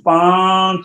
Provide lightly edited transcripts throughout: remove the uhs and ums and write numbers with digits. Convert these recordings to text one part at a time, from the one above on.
5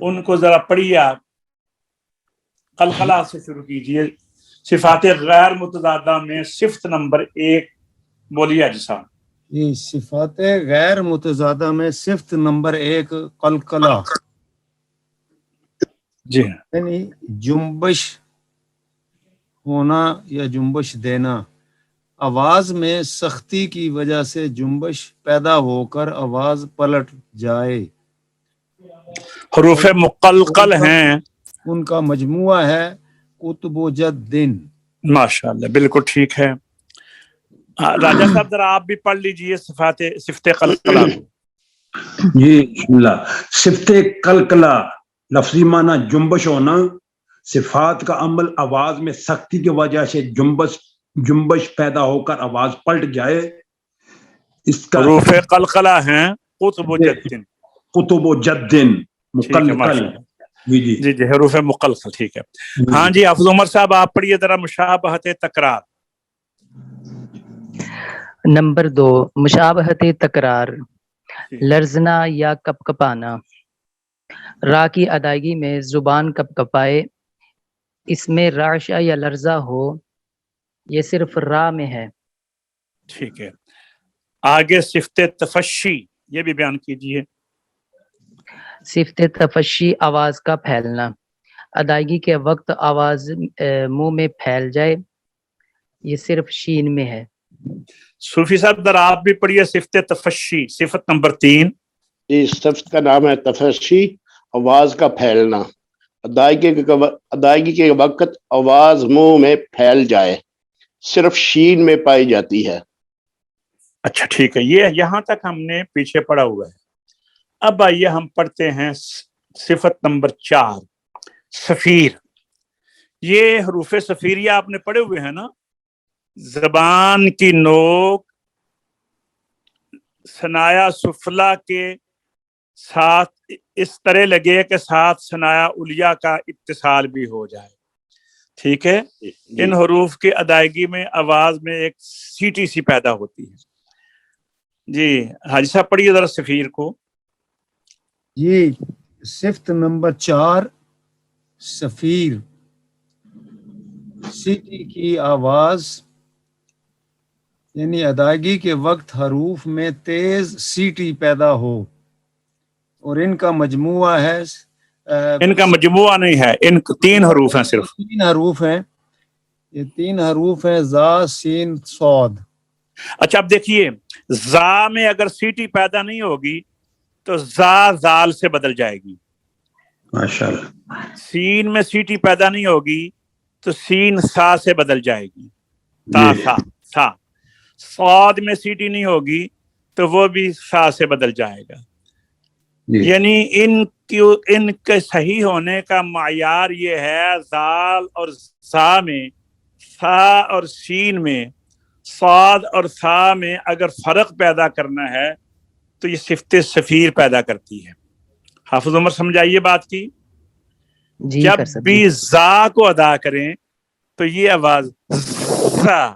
ان کو ذرا پڑھیے آپ، قلقلہ سے شروع کیجیے. صفات غیر متضادہ میں صفت نمبر 1 بولیے حاجی صاحب. یہ صفات غیر متضادہ میں صفت نمبر 1 قلقلہ، جی یعنی جنبش ہونا یا جنبش دینا. آواز میں سختی کی وجہ سے جنبش پیدا ہو کر آواز پلٹ جائے. حروف مقلقل ہیں. ان کا مجموعہ ہے قطب و جد دن. ماشاءاللہ بالکل ٹھیک ہے. راجہ صاحب ذرا آپ بھی پڑھ لیجئے صفت قلقلہ کو. جی بسم اللہ. صفت قلقلہ لفظی معنی جنبش ہونا، صفات کا عمل آواز میں سختی کی وجہ سے جنبش پیدا ہو کر آواز پلٹ جائے. اس کا حروف قلقلہ ہیں قطب و جد. قطب و جدن ٹھیک ہے مقلقل. ماشاءاللہ. جی جی جی جی حروف مقلقل ٹھیک ہے. ہاں جی حافظ عمر صاحب آپ پڑھیے ذرا مشابہت تکرار. نمبر 2 مشابہت تکرار. لرزنا یا کپ کپانا. را کی ادائیگی میں زبان کپ کپائے، اس میں رعشہ یا لرزہ ہو، یہ صرف را میں ہے. ٹھیک ہے. آگے صفت تفشی یہ بھی بیان کیجیے. صفت تفشی آواز کا پھیلنا، ادائیگی کے وقت آواز منہ میں پھیل جائے، یہ صرف شین میں ہے. صوفی صاحب ذرا آپ بھی پڑھیے صفت تفشی صفت نمبر 3. اس صفت کا نام ہے تفشی، آواز کا پھیلنا، ادائیگی کے وقت آواز منہ میں پھیل جائے، صرف شین میں پائی جاتی ہے. اچھا ٹھیک ہے. یہ یہاں تک ہم نے پیچھے پڑھا ہوا ہے. اب آئیے ہم پڑھتے ہیں صفت نمبر 4 صفیر. یہ حروف صفیریہ آپ نے پڑھے ہوئے ہیں نا. زبان کی نوک ثنایا سفلا کے ساتھ اس طرح لگے کہ ساتھ ثنایا علیا کا اتصال بھی ہو جائے. ٹھیک ہے. ان حروف کی ادائیگی میں آواز میں ایک سیٹی سی پیدا ہوتی ہے. جی حاجی صاحب پڑھیے ذرا صفیر کو. یہ صفت نمبر 4 صفیر. سیٹی کی آواز یعنی ادائیگی کے وقت حروف میں تیز سیٹی پیدا ہو، اور ان کا مجموعہ ہے ان کا مجموعہ نہیں ہے، ان 3 حروف ہیں صرف. 3 حروف ہیں. یہ 3 حروف ہیں زا سین صاد. اچھا اب دیکھیے زا میں اگر سیٹی پیدا نہیں ہوگی تو زا زال سے بدل جائے گی. ماشاءاللہ. سین میں سیٹی پیدا نہیں ہوگی تو سین سا سے بدل جائے گی، تا سا سا. صاد میں سیٹی نہیں ہوگی تو وہ بھی سا سے بدل جائے گا. یعنی ان کے صحیح ہونے کا معیار یہ ہے زال اور سا میں، سا اور سین میں، صاد اور سا میں اگر فرق پیدا کرنا ہے تو یہ صفت صفیر پیدا کرتی ہے. حافظ عمر سمجھائیے بات کی. جی جب کر سکتے بھی زا کو ادا کریں تو یہ آواز زا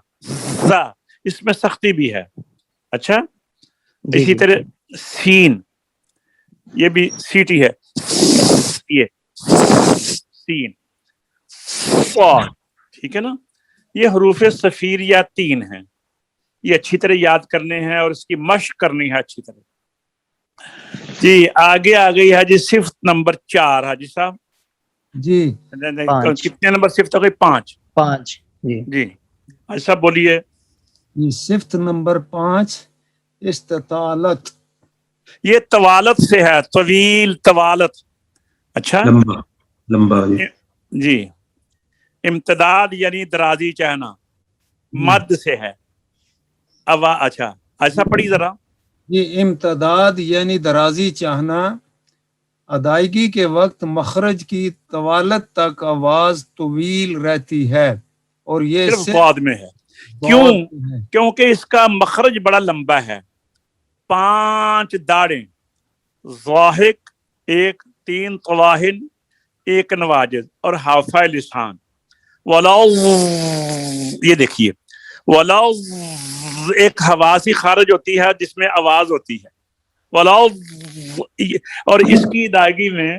زا، اس میں سختی بھی ہے. اچھا جی اسی جی طرح سین یہ بھی سیٹی ہے، یہ سین صاد. ٹھیک ہے نا. یہ حروف صفیریہ 3 ہیں. یہ اچھی طرح یاد کرنے ہیں اور اس کی مشق کرنی ہے اچھی طرح. جی آگے آ گئی ہے جی صفت نمبر 4 حاجی صاحب. جی 5 کتنے نمبر صفت ہو گئی؟ 5. 5 جی جی حاجی صاحب بولیے. یہ صفت نمبر 5 استطالت. یہ طوالت سے ہے، طویل طوالت. اچھا لمبا جی. امتداد یعنی درازی چاہنا، مد سے ہے. اچھا ایسا پڑھی ذرا. یہ امتداد یعنی درازی چاہنا، ادائیگی کے وقت مخرج کی طوالت تک آواز طویل رہتی ہے، اور یہ صرف بعد میں ہے. کیوں؟ ہے. کیونکہ اس کا مخرج بڑا لمبا ہے. 5 داڑیں، ضاحک 1، 3 طواہن، 1 نواجز اور حافہ لسان. ولا یہ دیکھیے ولا ایک حواسی خارج ہوتی ہے جس میں آواز ہوتی ہے. ولا اور اس کی ادائیگی میں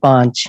5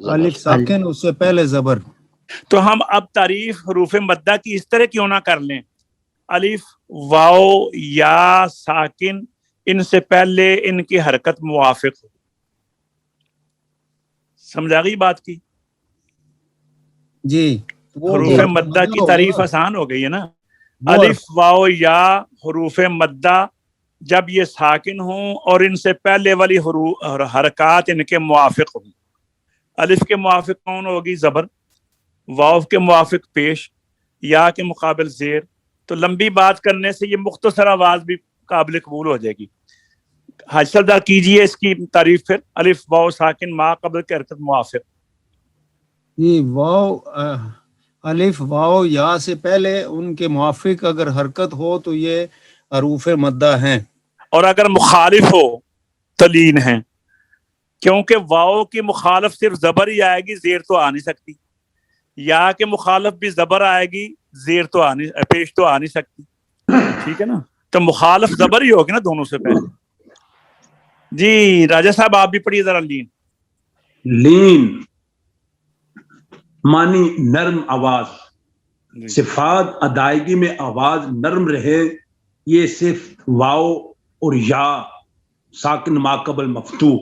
الف ساکن اس سے پہلے زبر. تو ہم اب تعریف حروف مدہ کی اس طرح کیوں نہ کر لیں، الف واو یا ساکن ان سے پہلے ان کی حرکت موافق ہو. سمجھ آ گئی بات کی؟ جی حروف مدہ کی تعریف آسان ہو گئی ہے نا. الف واو یا حروف مدہ جب یہ ساکن ہوں اور ان سے پہلے والی حرکات ان کے موافق ہوں. الف کے موافق کون ہوگی؟ زبر. واو کے موافق پیش، یا کے مقابل زیر. تو لمبی بات کرنے سے یہ مختصر آواز بھی قابل قبول ہو جائے گی. حاجی سردار کیجئے اس کی تعریف پھر. الف واو ساکن ما قبل کے حرکت موافق. جی واو الف واو یا سے پہلے ان کے موافق اگر حرکت ہو تو یہ حروف مدہ ہیں. اور اگر مخالف ہو تو لین ہیں، کیونکہ واو کی مخالف صرف زبر ہی آئے گی، زیر تو آ نہیں سکتی. یا کے مخالف بھی زبر آئے گی، زیر تو پیش تو آ نہیں سکتی. ٹھیک ہے نا؟ تو مخالف زبر ہی ہوگی نا دونوں سے پہلے. جی راجہ صاحب آپ بھی پڑھیے ذرا لین. لین معنی نرم آواز. صفات ادائیگی میں آواز نرم رہے، یہ صرف واو اور یا ساکن ما قبل مفتوح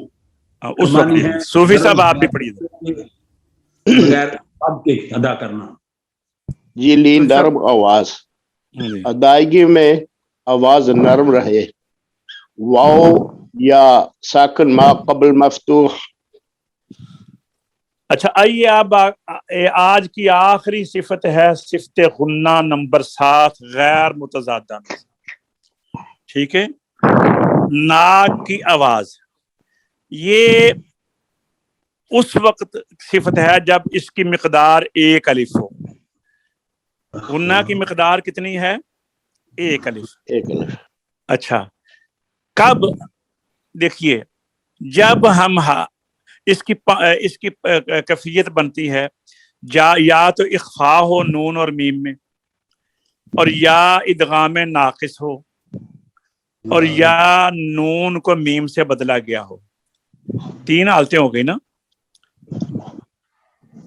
اس معنی ہے. صوفی صاحب آپ بھی پڑھیے. بغیر اب کے ادا کرنا. جی لین نرم آواز، ادائیگی میں آواز نرم رہے، واو یا ساکن ما قبل مفتوح. اچھا آئیے اب آج کی آخری صفت ہے صفت غنہ نمبر 7 غیر متضادہ. ٹھیک ہے، ناک کی آواز. یہ اس وقت صفت ہے جب اس کی مقدار 1 الف ہو. غنہ کی مقدار کتنی ہے؟ 1 الف. اچھا کب؟ دیکھیے جب ہم اس کی کیفیت بنتی ہے یا تو اخفا ہو نون اور میم میں، اور یا ادغام ناقص ہو، اور یا نون کو میم سے بدلا گیا ہو. 3 حالتیں ہو گئی نا.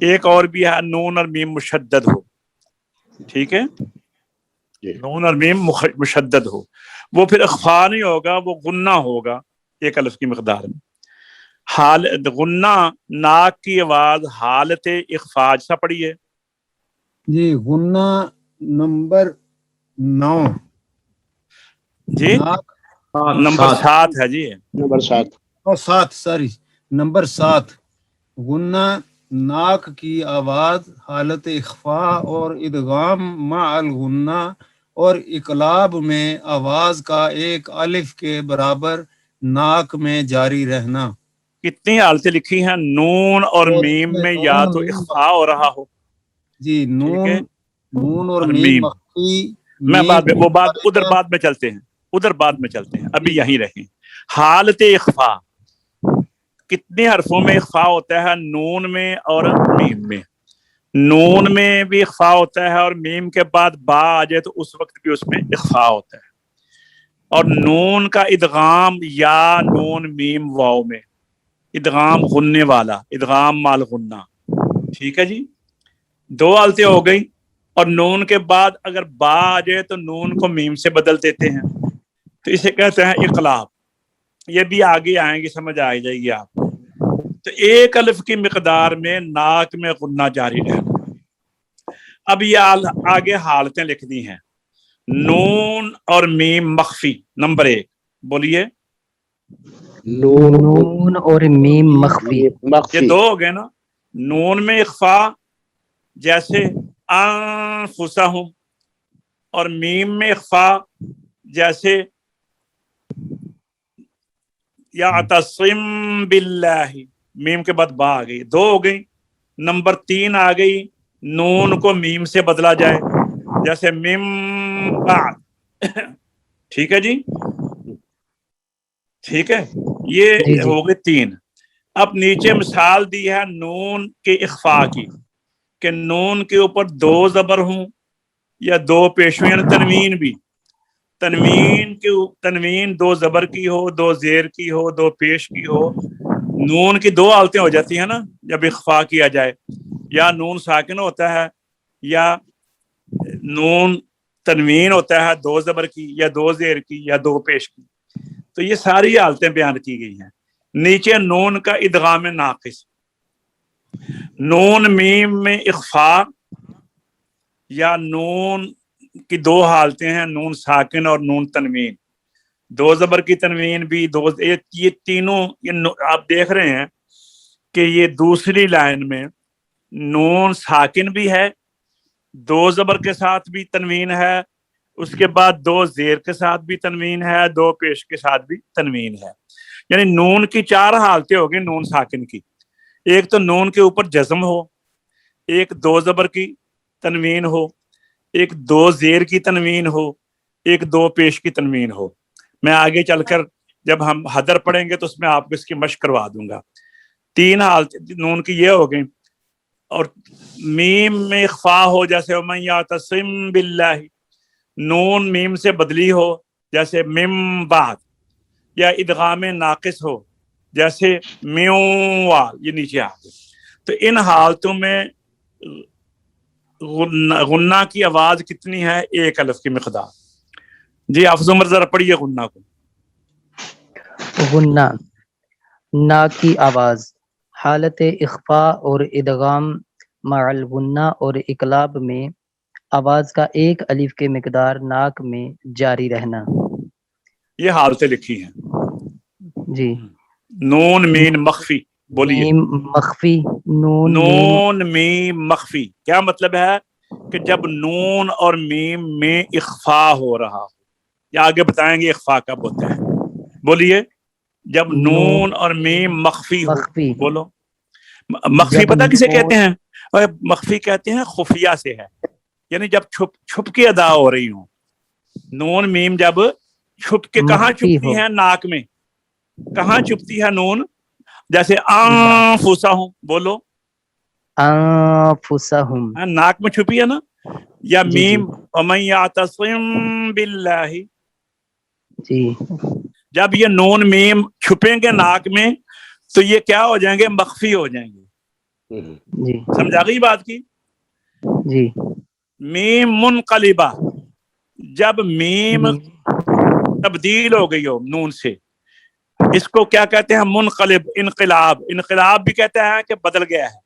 ایک اور بھی ہے نون اور میم مشدد ہو. ٹھیک ہے، نون اور میم مشدد ہو، وہ پھر اخفا نہیں ہوگا، وہ غنہ ہوگا 1 الف کی مقدار میں. غنہ ناک کی آواز حالت اخفاج سا پڑھیے. جی غنہ نمبر 9. جی نمبر 7 ہے جی. Number 7 sorry number 7. غنہ ناک کی آواز حالت اخفا اور ادغام مع الغنہ اور اقلاب میں آواز کا 1 الف کے برابر ناک میں جاری رہنا. کتنی حالتیں لکھی ہیں؟ نون اور میم میں یا تو اخفا ہو رہا ہو. جی نون اور میم مخفی. میں بعد میں چلتے ہیں ابھی یہیں رہیں. حالت اخفا کتنے حرفوں میں اخفا ہوتا ہے؟ نون میں اور میم میں. نون میں بھی اخفا ہوتا ہے، اور میم کے بعد با آ جائے تو اس وقت بھی اس میں اخفا ہوتا ہے. اور نون کا ادغام یا نون میم واو میں ادغام غننے والا، ادغام مال غنہ. ٹھیک ہے جی، 2 حالتیں ہو گئی. اور نون کے بعد اگر با آ جائے تو نون کو میم سے بدل دیتے ہیں، تو اسے کہتے ہیں اقلاب. یہ بھی آگے آئیں گی، سمجھ آ جائے گی آپ. تو 1 الف کی مقدار میں ناک میں غنہ جاری رہنا. اب یہ آگے حالتیں لکھ دی ہیں. نون اور میم مخفی نمبر 1 بولیے. نون اور میم مخفی. یہ 2 ہو گئے نا. نون میں اخفا جیسے انفسہم، اور میم میں اخفا جیسے یعتصم باللہ، میم کے بعد با آ گئی. 2 ہو گئی. نمبر 3 آ گئی نون کو میم سے بدلا جائے جیسے میم بعد. ٹھیک ہے جی، ٹھیک ہے، یہ ہو گئی 3. اب نیچے مثال دی ہے نون کے اخفا کی کہ نون کے اوپر 2 زبر ہوں یا 2 پیش ہوں، یعنی تنوین بھی. تنوین 2 زبر کی ہو، 2 زیر کی ہو، 2 پیش کی ہو، نون کی دو حالتیں ہو جاتی ہیں نا جب اخفا کیا جائے، یا نون ساکن ہوتا ہے یا نون تنوین ہوتا ہے، دو زبر کی یا دو زیر کی یا دو پیش کی. تو یہ ساری حالتیں بیان کی گئی ہیں. نیچے نون کا ادغام ناقص، نون میم میں اخفا، یا نون کی دو حالتیں ہیں، نون ساکن اور نون تنوین. دو زبر کی تنوین بھی یہ تینوں آپ دیکھ رہے ہیں کہ یہ دوسری لائن میں نون ساکن بھی ہے، دو زبر کے ساتھ بھی تنوین ہے، اس کے بعد دو زیر کے ساتھ بھی تنوین ہے، دو پیش کے ساتھ بھی تنوین ہے. یعنی نون کی چار حالتیں ہوگی نون ساکن کی. ایک تو نون کے اوپر جزم ہو، ایک دو زبر کی تنوین ہو، ایک دو زیر کی تنوین ہو، ایک دو پیش کی تنوین ہو. میں آگے چل کر جب ہم حدر پڑھیں گے تو اس میں آپ کو اس کی مشق کروا دوں گا. تین حالت نون کی یہ ہو گئی. اور میم میں اخفا ہو جیسے ومن یعتصم باللہ، نون میم سے بدلی ہو جیسے مم بعد، یا ادغام ناقص ہو جیسے میوال، یہ نیچے آ گئے. تو ان حالتوں میں غنہ کی آواز کتنی ہے؟ ایک الف کی مقدار. جی حافظ عمر ذرا پڑھیے غنہ کو. غنہ، نا کی آواز، حالت اخفا اور ادغام مع الغنہ اور اقلاب میں آواز کا ایک الف کے مقدار ناک میں جاری رہنا. یہ حالتیں لکھی ہیں. جی. نون مین مخفی، بولیے. میم مخفی، نون میم نون میم مخفی کیا مطلب ہے؟ کہ جب نون اور میم میں اخفا ہو رہا ہو. یا آگے بتائیں گے اخفا کب ہوتا ہے. بولیے. جب نون اور میم مخفی ہو. مخفی. بولو. مخفی جب پتہ کسے نون کہتے ہیں؟ مخفی کہتے ہیں خفیہ سے ہے، یعنی جب چھپ چھپ کے ادا ہو رہی ہوں. نون میم جب چھپ کے، کہاں مخفی چھپتی ہو. ہیں؟ ناک میں. کہاں چھپتی ہے نون؟ جیسے انفسہم، بولو. انفسہم، ناک میں چھپی ہے نا. یا جی جی میم ومن یعتصم باللہ، جی جب یہ نون میم چھپیں گے ناک میں تو یہ کیا ہو جائیں گے؟ مخفی ہو جائیں گے. جی سمجھا گئی بات کی؟ جی. میم منقلبہ، جب میم تبدیل ہو گئی ہو نون سے، اس کو کیا کہتے ہیں؟ منقلب، انقلاب. انقلاب بھی کہتے ہیں کہ بدل گیا ہے.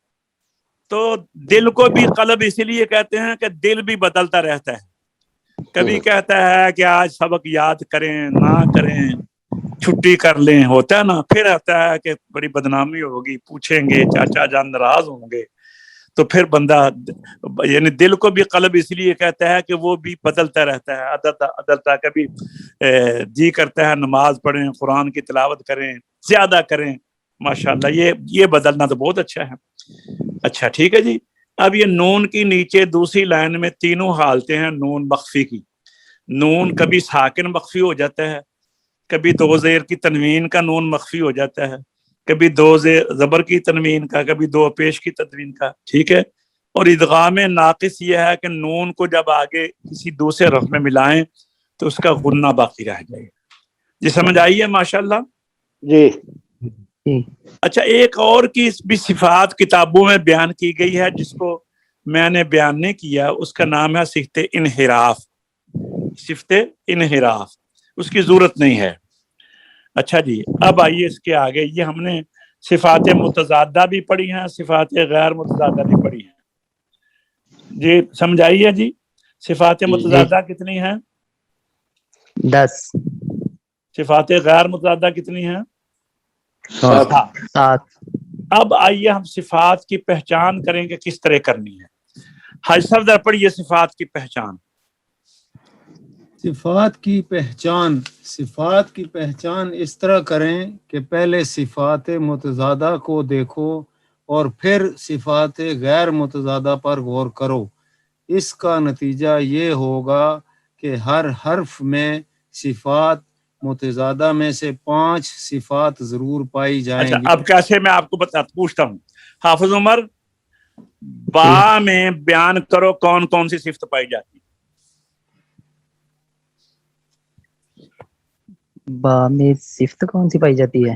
تو دل کو بھی قلب اسی لیے کہتے ہیں کہ دل بھی بدلتا رہتا ہے. کبھی کہتا ہے کہ آج سبق یاد کریں، نہ کریں، چھٹی کر لیں، ہوتا ہے نا. پھر آتا ہے کہ بڑی بدنامی ہوگی، پوچھیں گے، چاچا جان ناراض ہوں گے. تو پھر بندہ، یعنی دل کو بھی قلب اس لیے کہتا ہے کہ وہ بھی بدلتا رہتا ہے، عدلتا. کبھی جی کرتا ہے نماز پڑھیں، قرآن کی تلاوت کریں، زیادہ کریں. ماشاءاللہ یہ بدلنا تو بہت اچھا ہے. اچھا ٹھیک ہے جی. اب یہ نون کی نیچے دوسری لائن میں تینوں حالتیں ہیں نون مخفی کی. نون کبھی ساکن مخفی ہو جاتا ہے، کبھی دو زیر کی تنوین کا نون مخفی ہو جاتا ہے، کبھی دو زبر کی تنوین کا، کبھی دو پیش کی تنوین کا. ٹھیک ہے. اور ادغام ناقص یہ ہے کہ نون کو جب آگے کسی دوسرے رف میں ملائیں تو اس کا غنہ باقی رہ جائے. جی سمجھ آئی ہے؟ ماشاءاللہ. جی. اچھا، ایک اور کی بھی صفات کتابوں میں بیان کی گئی ہے جس کو میں نے بیان نہیں کیا. اس کا نام ہے صفت انحراف. صفت انحراف، اس کی ضرورت نہیں ہے. اچھا جی. اب آئیے اس کے آگے. یہ ہم نے صفات متضادہ بھی پڑھی ہیں، صفات غیر متضادہ بھی پڑھی ہیں. جی سمجھائیے جی. صفات متضادہ کتنی ہیں؟ 10. صفات غیر متضادہ کتنی ہیں؟ 7. 7. اب آئیے ہم صفات کی پہچان کریں گے کس طرح کرنی ہے. حاجی صاحب ذرا پڑھیے صفات کی پہچان. صفات کی پہچان اس طرح کریں کہ پہلے صفات متضادہ کو دیکھو اور پھر صفات غیر متضادہ پر غور کرو. اس کا نتیجہ یہ ہوگا کہ ہر حرف میں صفات متضادہ میں سے 5 صفات ضرور پائی جائیں اچھا، گی. اب کیسے میں آپ کو پوچھتا ہوں. حافظ عمر، با میں بیان کرو کون کون سی صفت پائی جاتی ہے؟ با میں صفت کون سی پائی جاتی ہے؟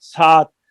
7,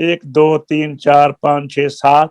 1 2 3 4 5 6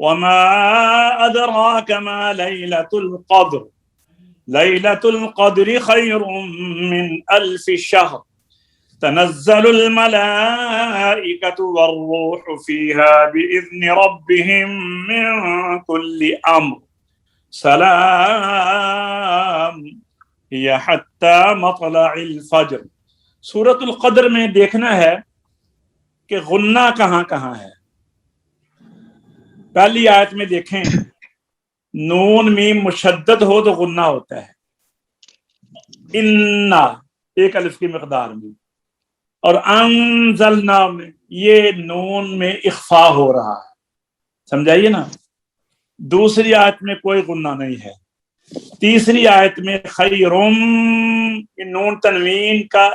وما أدراك ما ليلة القدر ليلة القدر خير من ألف شهر تنزل الملائكة والروح فيها بإذن ربهم من كل أمر سلام هي حتى مطلع الفجر. سورۃ القدر میں دیکھنا ہے کہ غنہ کہاں کہاں ہے. پہلی آیت میں دیکھیں نون میم مشدد ہو تو غنہ ہوتا ہے، انا ایک الف کی مقدار میں، اور انزلنا میں یہ نون میں اخفا ہو رہا ہے، سمجھائیے نا. دوسری آیت میں کوئی غنہ نہیں ہے. تیسری آیت میں خیرم، نون تنوین کا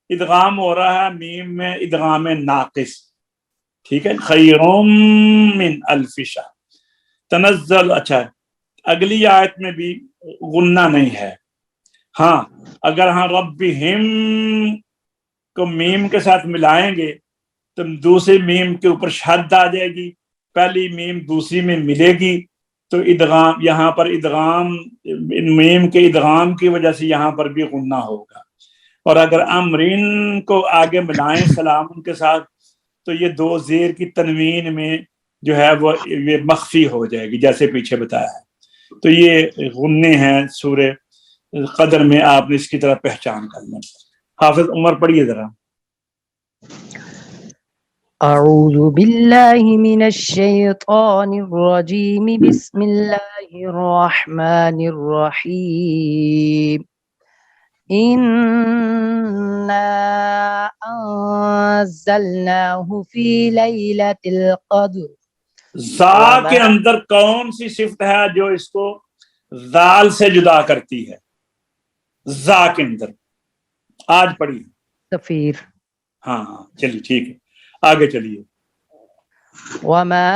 ادغام ہو رہا ہے میم میں ادغام ناقص، ٹھیک ہے. خیرم من الف شہر تنزل. اچھا اگلی آیت میں بھی غنہ نہیں ہے. ہاں اگر ہاں ربہم کو میم کے ساتھ ملائیں گے تو دوسری میم کے اوپر شد آ جائے گی، پہلی میم دوسری میں ملے گی تو ادغام، یہاں پر ادغام میم کے ادغام کی وجہ سے یہاں پر بھی غنہ ہوگا. اور اگر امرین کو آگے ملائیں سلام کے ساتھ تو یہ دو زیر کی تنوین میں جو ہے وہ یہ مخفی ہو جائے گی جیسے پیچھے بتایا ہے. تو یہ غنے ہیں سورہ قدر میں، آپ نے اس کی طرح پہچان کر لیں. حافظ عمر پڑھیے ذرا. أعوذ بالله من الشيطان الرجيم بسم الله الرحمن الرحيم إنا أنزلناه في ليلة القدر. زا کے اندر کون سی صفت ہے جو اس کو ذال سے جدا کرتی ہے؟ زا کے اندر آج پڑھیے. سفیر. ہاں چلیے ٹھیک ہے آگے چلیے. وما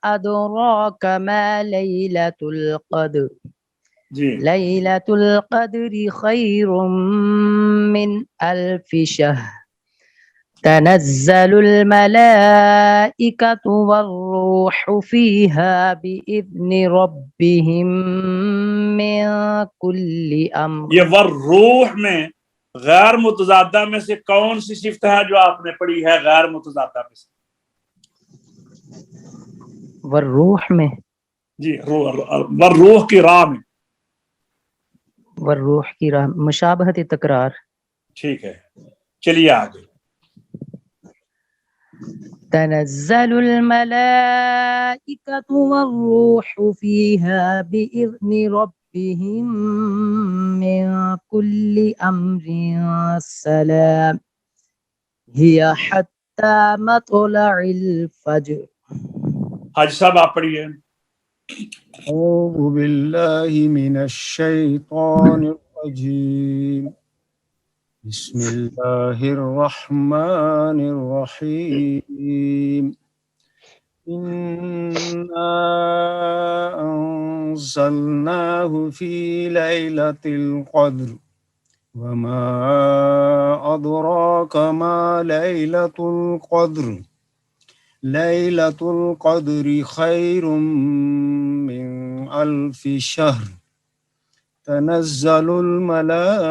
أدراك ما ليلة القدر جی ليلة القدر خير من ألف شهر تنزل الملائكة والروح فيها بإذن ربهم من كل أمر. یہ والروح میں غیر متضادہ میں سے کون سی صفت ہے جو آپ نے پڑھی ہے غیر متضادہ میں سے؟ والروح میں جی والروح کی راہ میں. والروح کی راہ مشابہت تکرار. ٹھیک ہے چلیے آگے. تنزل الملائكة والروح فيها بإذن ربهم من كل أمر سلام هي حتى مطلع الفجر. حاج صاحب آپ پڑھیے. أعوذ بالله من الشيطان الرجيم بسم الله الرحمن الرحيم إنا أنزلناه في ليلة القدر وما أدراك ما ليلة القدر ليلة القدر خير من ألف شهر تنزل الملائكة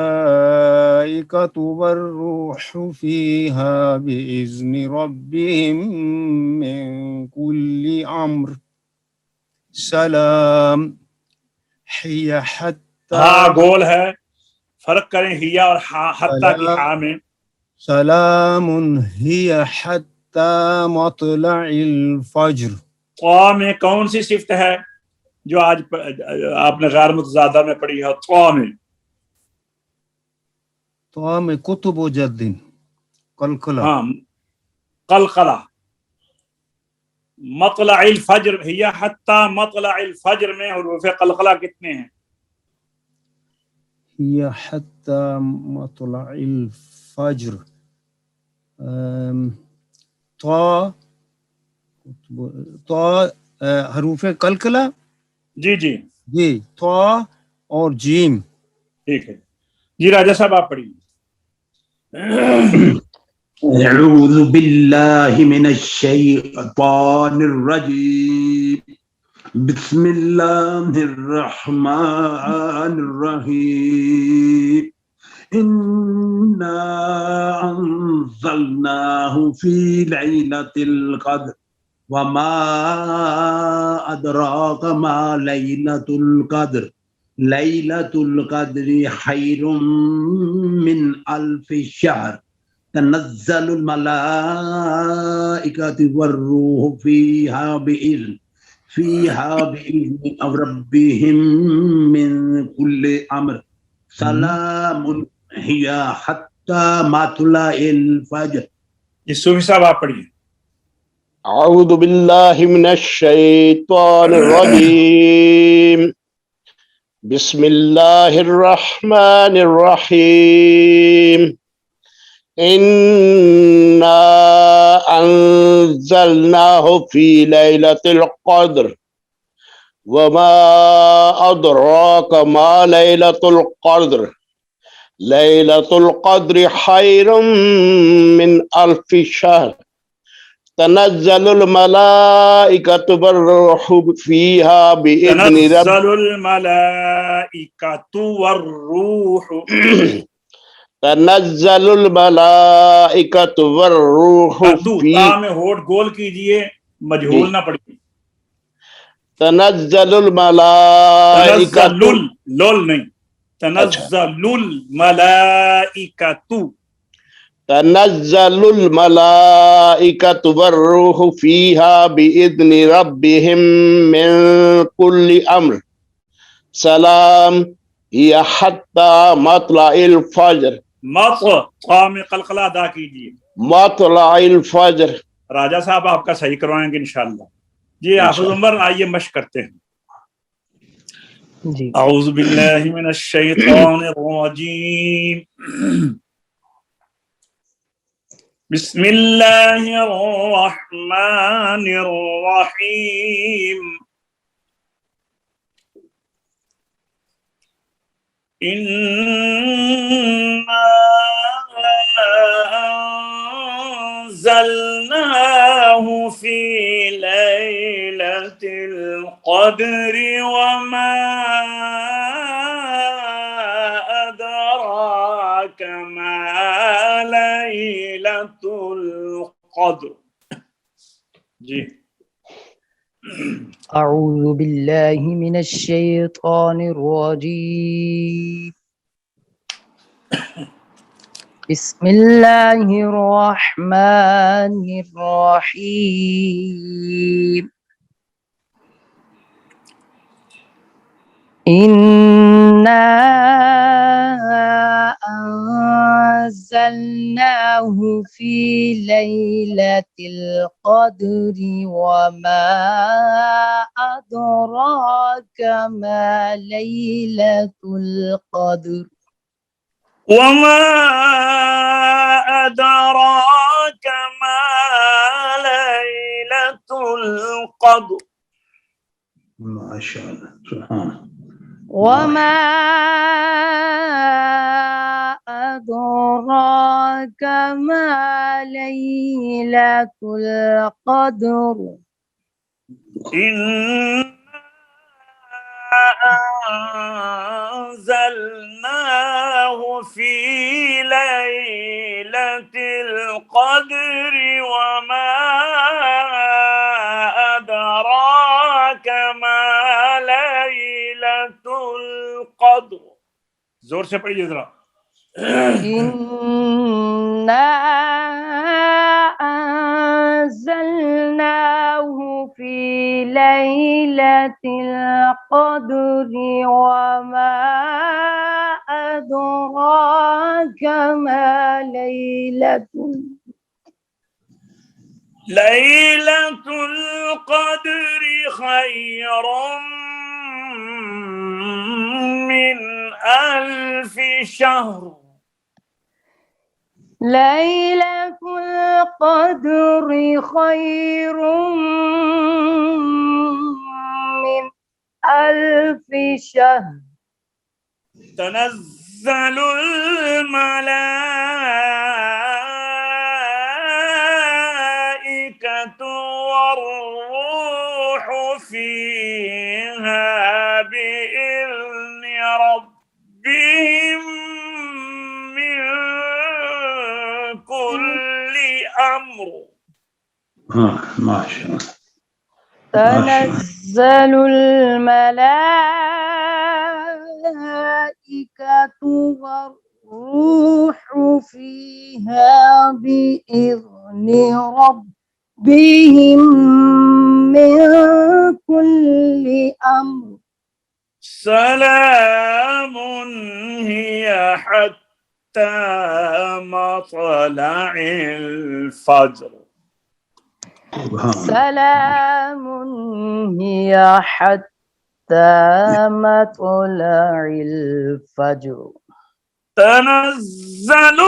والروح فيها بإذن ربهم من كل أمر سلام هي حتى. ہاں گول ہے، فرق کریں ہیا اور حتی کی ہا میں. سلام هي حتى مطلع الفجر. طا میں کون سی صفت ہے جو آج آپ نے غیر متضادہ میں پڑھی ہے؟ طا میں طعام کتب و جدن قلقلہ. ہاں قلقلہ. مطلع الفجر ہی حتی مطلع الفجر میں حروف قلقلہ کتنے ہیں؟ هي حتى مطلع الفجر طا حروف قلقلہ. جی جی جی طا اور جیم. ٹھیک ہے جی راجہ صاحب آپ پڑھیے. اعوذ باللہ من الشیطان الرجیم بسم اللہ الرحمن الرحیم انا انزلناہ فی لیلۃ القدر وما ادراک ما لیلۃ القدر لیلۃ القدر خیر من الف شہر تنزل الملائکۃ والروح فیہا بإذن ربہم من کل امر سلام ہی حتی مطلع الفجر. یہ صوفی صاحب آپ پڑھیے. اعوذ باللہ من الشیطان الرجیم بسم اللہ الرحمن الرحیم انا انزلناہ فی لیلۃ القدر وما ادراک ما لیلۃ القدر لیلۃ القدر خیر من الف شہر تنزل الملائکۃ والروح فیہا بإذن تنزل الملائکۃ والروح تنزل الملائکۃ والروح تا میں ہوٹ گول کیجئے، مجہول نہ پڑھیے. تنزل الملائکۃ تنزل لول نہیں، تنزل الملائکۃ تنزل الملائکۃ والروح فیہا بإذن ربہم من کل امر سلام ہی حتی مطلع الفجر. تا میں قلقلہ ادا کیجئے. مطلع الفجر. راجہ صاحب آپ کا صحیح کروائیں گے انشاءاللہ. جی حافظ عمر آئیے مشق کرتے ہیں. جی اعوذ باللہ من الشیطان الرجیم بسم اللہ الرحمن الرحیم انا انزلناہ فی لیلۃ القدر وما ادراک ما لیلۃ القدر. جی اعوذ باللہ من الشیطان الرجیم بسم اللہ الرحمن الرحیم انا انزلناه في ليلة القدر وما أدراك ما ليلة القدر وما أدراك ما ليلة القدر. ماشاء اللہ سبحان. وما أدراك ما ليلة القدر أنزلناه في ليلة القدر وما أدراك ما ليلة القدر. زور سے پڑھیے ذرا. إنا أنزلناه في ليلة القدر وما أدراك ما ليلة القدر خير من ألف شهر. ليلة القدر خير من ألف شهر تنزل الملائكة بإذن ربهم من كل أمر. ما شاء الله. تنزل الملائكة والروح فيها بإذن ربهم من كل أمر. سلام هي حتى مطلع الفجر. سلام هي حتى مطلع الفجر. تنزل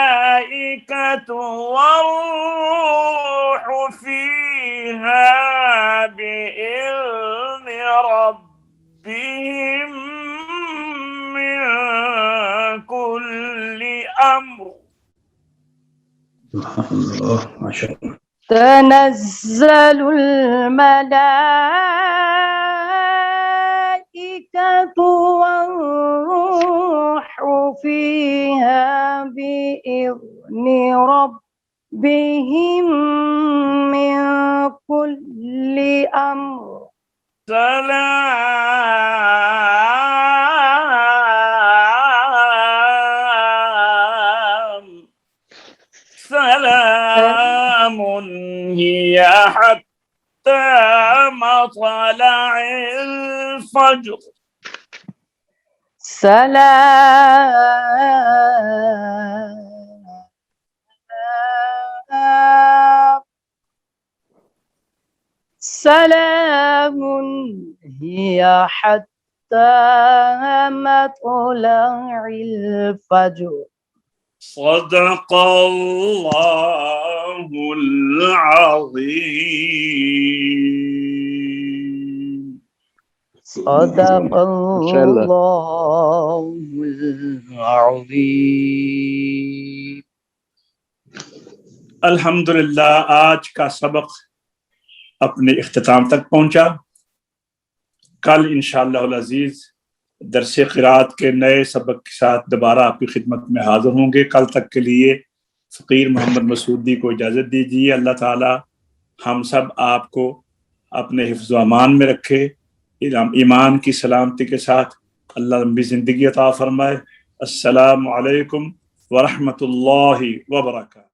الملائكة والروح فيها بإذن ربهم من كل أمر. سبحان الله ما شاء الله. تنزل الملائكة والروح فيها بإذن ربهم من كل أمر. سلام هي حتى مطلع الفجر. سلام هي حتى مطلع الفجر. صدق الله العظيم. صدق الله العظيم. الحمدللہ آج کا سبق اپنے اختتام تک پہنچا. کل انشاءاللہ العزیز درس قرات کے نئے سبق کے ساتھ دوبارہ آپ کی خدمت میں حاضر ہوں گے. کل تک کے لیے فقیر محمد مسعودی کو اجازت دیجیے. اللہ تعالی ہم سب آپ کو اپنے حفظ و امان میں رکھے، ایمان کی سلامتی کے ساتھ اللہ لمبی زندگی عطا فرمائے. السلام علیکم ورحمۃ اللہ وبرکاتہ.